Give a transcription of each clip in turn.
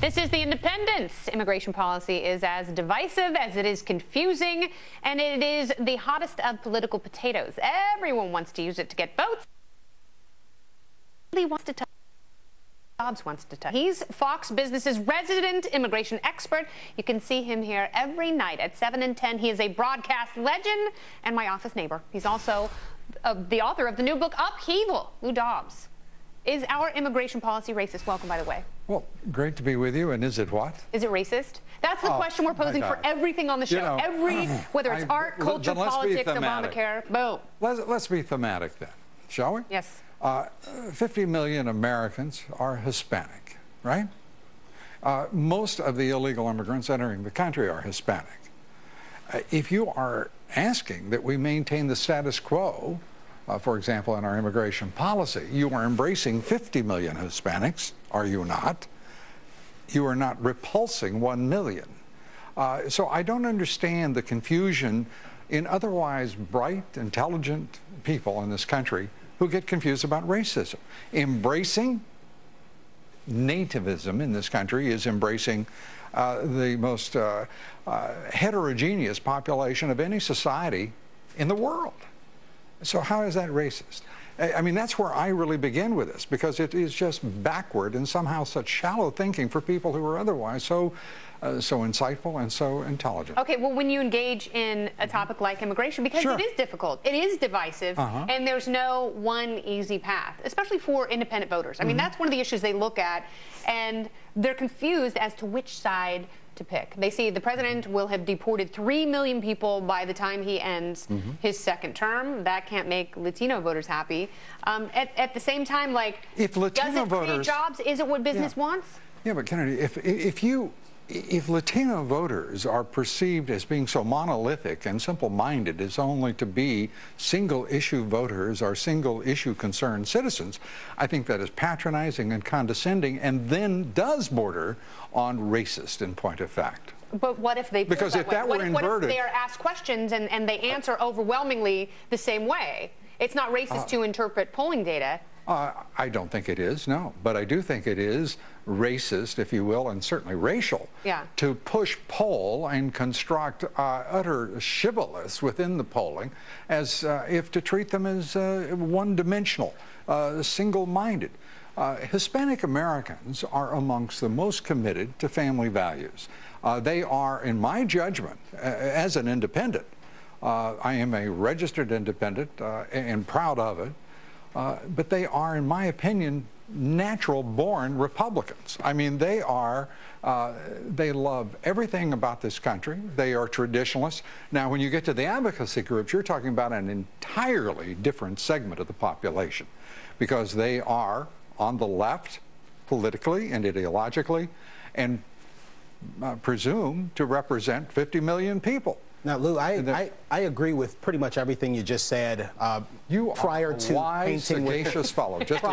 This is The Independence. Immigration policy is as divisive as it is confusing, and it is the hottest of political potatoes. Everyone wants to use it to get votes. Dobbs wants to touch. He's Fox Business's resident immigration expert. You can see him here every night at 7 and 10. He is a broadcast legend and my office neighbor. He's also the author of the new book, Upheaval. Dobbs. Is our immigration policy racist? Welcome, by the way. Well, great to be with you. And is it what? Is it racist? That's the question we're posing for everything on the show. Whether it's art, culture, politics, Obamacare. Boom. Let's be thematic then, shall we? Yes. 50 million Americans are Hispanic, right? Most of the illegal immigrants entering the country are Hispanic. If you are asking that we maintain the status quo, for example, in our immigration policy, you are embracing 50 million Hispanics, are you not? You are not repulsing 1 million. So I don't understand the confusion in otherwise bright, intelligent people in this country who get confused about racism. Embracing nativism in this country is embracing the most heterogeneous population of any society in the world. So how is that racist? I mean, that's where I really begin with this, because it is just backward and somehow such shallow thinking for people who are otherwise so insightful and so intelligent. Okay, well, when you engage in a topic like immigration, because it is difficult, it is divisive, and there's no one easy path, especially for independent voters. I mean, that's one of the issues they look at, and they're confused as to which side to pick. They see the president will have deported 3 million people by the time he ends his second term. That can't make Latino voters happy. At the same time, like, if Latino does it voters, create jobs? Is it what business wants? Yeah, but Kennedy, if Latino voters are perceived as being so monolithic and simple-minded as only to be single-issue voters or single-issue concerned citizens, I think that is patronizing and condescending, and then does border on racist in point of fact. But what if they because if that were inverted, what if they are asked questions and they answer overwhelmingly the same way? It's not racist to interpret polling data. I don't think it is, no. But I do think it is racist, if you will, and certainly racial, to push poll and construct utter shibboleths within the polling as if to treat them as one-dimensional, single-minded. Hispanic Americans are amongst the most committed to family values. They are, in my judgment, as an independent, I am a registered independent and proud of it, but they are, in my opinion, natural-born Republicans. I mean, they love everything about this country. They are traditionalists. Now, when you get to the advocacy groups, you're talking about an entirely different segment of the population, because they are on the left politically and ideologically, and presume to represent 50 million people. Now, Lou, I agree with pretty much everything you just said. You prior are a to wise, painting sagacious fellow. Just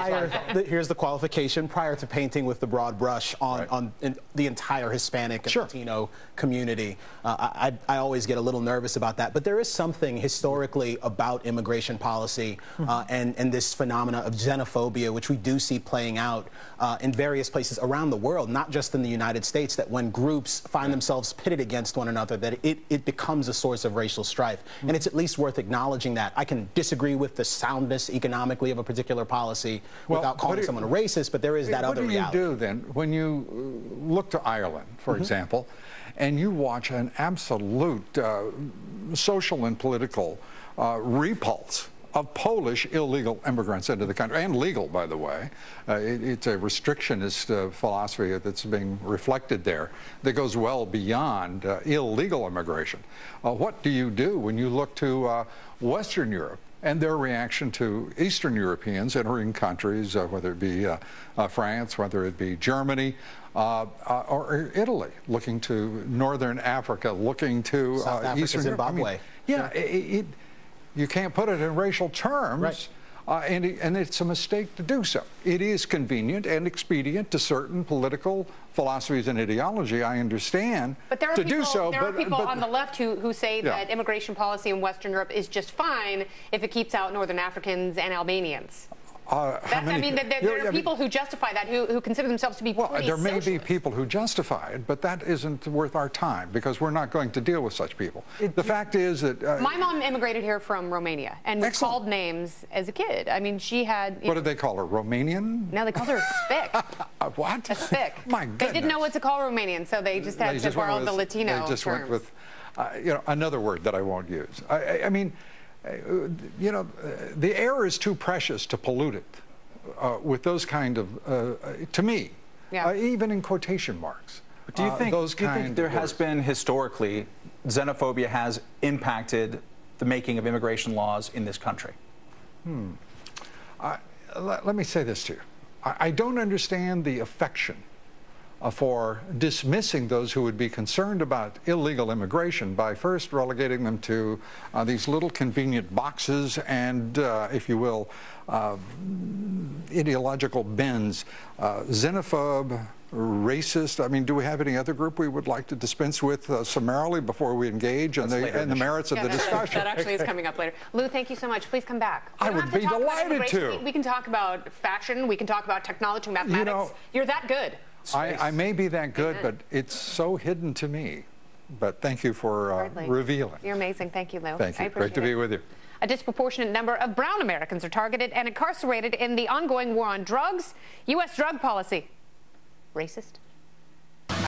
here's the qualification: prior to painting with the broad brush on the entire Hispanic and Latino community, I always get a little nervous about that. But there is something historically about immigration policy and this phenomena of xenophobia, which we do see playing out in various places around the world, not just in the United States. That when groups find themselves pitted against one another, that it becomes a source of racial strife. And it's at least worth acknowledging that. I can disagree with the soundness economically of a particular policy without calling someone a racist, but there is that other reality. What do you do then when you look to Ireland, for example, and you watch an absolute social and political repulse of Polish illegal immigrants into the country, and legal, by the way. It's a restrictionist philosophy that's being reflected there that goes well beyond illegal immigration. What do you do when you look to Western Europe and their reaction to Eastern Europeans entering countries, whether it be France, whether it be Germany, or Italy, looking to Northern Africa, looking to South Africa, Eastern Zimbabwe. Europe? I mean, you can't put it in racial terms, and it's a mistake to do so. It is convenient and expedient to certain political philosophies and ideology, I understand, but there are to people, do so. There are people on the left who say that immigration policy in Western Europe is just fine if it keeps out Northern Africans and Albanians. I mean, there are people who justify that, who consider themselves to be pretty there may socialist. be people who justify it, but that isn't worth our time because we're not going to deal with such people. The fact is that... my mom immigrated here from Romania and was called names as a kid. I mean, she had... What did they call her, Romanian? No, they called her a spick. What? A spick. My goodness. They didn't know what to call Romanian, so they just had to borrow the Latino They just terms. went with, another word that I won't use. I mean, the air is too precious to pollute it with those kind of, to me, even in quotation marks. Do you think there has been historically, xenophobia has impacted the making of immigration laws in this country? Let me say this to you. I don't understand the affection for dismissing those who would be concerned about illegal immigration by first relegating them to these little convenient boxes and, if you will, ideological bends, xenophobe, racist. I mean, do we have any other group we would like to dispense with summarily before we engage in the merits of the discussion? That actually is coming up later. Lou, thank you so much. Please come back. I would be delighted to. We can talk about fashion. We can talk about technology, mathematics. You're that good. I may be that good, but it's so hidden to me. But thank you for revealing. You're amazing. Thank you, Lou. Thank you. Great to be with you. A disproportionate number of brown Americans are targeted and incarcerated in the ongoing war on drugs. U.S. drug policy. Racist?